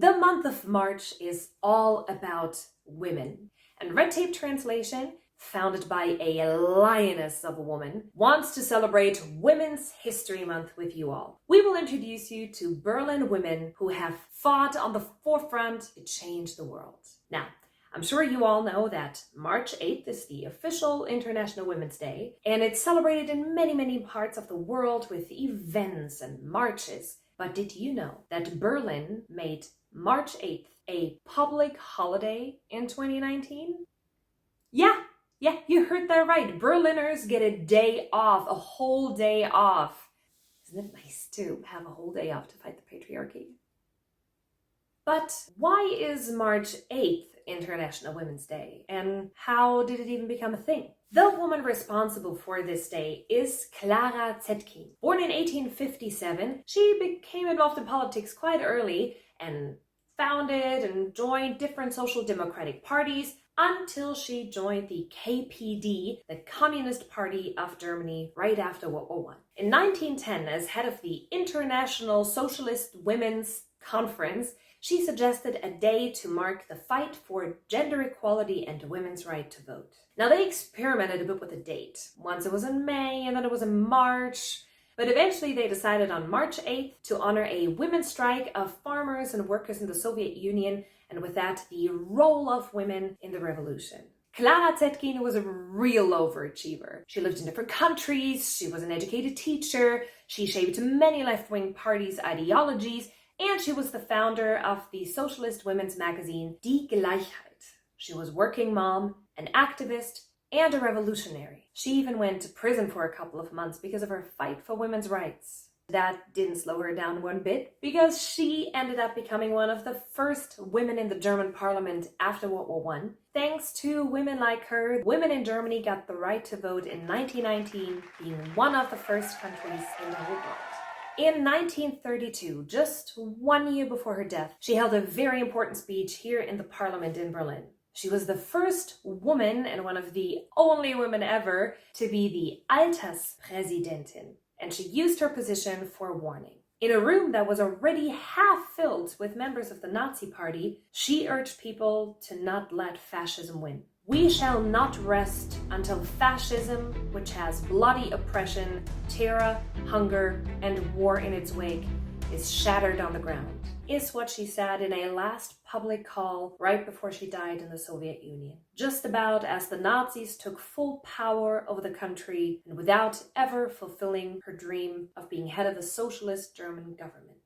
The month of March is all about women, and Red Tape Translation, founded by a lioness of a woman, wants to celebrate Women's History Month with you all. We will introduce you to Berlin women who have fought on the forefront to change the world. Now, I'm sure you all know that March 8th is the official International Women's Day, and it's celebrated in many parts of the world with events and marches. But did you know that Berlin made March 8th a public holiday in 2019? Yeah, you heard that right. Berliners get a day off, a whole day off. Isn't it nice to have a whole day off to fight the patriarchy? But why is March 8th International Women's Day, and how did it even become a thing? The woman responsible for this day is Clara Zetkin. Born in 1857, she became involved in politics quite early and founded and joined different social democratic parties until she joined the KPD, the Communist Party of Germany, right after World War I. In 1910, as head of the International Socialist Women's Conference, she suggested a day to mark the fight for gender equality and women's right to vote. Now, they experimented a bit with the date. Once it was in May, and then it was in March. But eventually they decided on March 8th to honor a women's strike of farmers and workers in the Soviet Union, and with that, the role of women in the revolution. Clara Zetkin was a real overachiever. She lived in different countries, she was an educated teacher, she shaped many left-wing parties' ideologies, and she was the founder of the socialist women's magazine Die Gleichheit. She was a working mom, an activist, and a revolutionary. She even went to prison for a couple of months because of her fight for women's rights. That didn't slow her down one bit, because she ended up becoming one of the first women in the German parliament after World War I. Thanks to women like her, women in Germany got the right to vote in 1919, being one of the first countries in the whole world. In 1932, just 1 year before her death, she held a very important speech here in the parliament in Berlin. She was the first woman and one of the only women ever to be the Alterspräsidentin, and she used her position for warning. In a room that was already half filled with members of the Nazi Party, she urged people to not let fascism win. We shall not rest until fascism, which has bloody oppression, terror, hunger, and war in its wake, is shattered on the ground, is what she said in a last public call right before she died in the Soviet Union. Just about as the Nazis took full power over the country and without ever fulfilling her dream of being head of a socialist German government.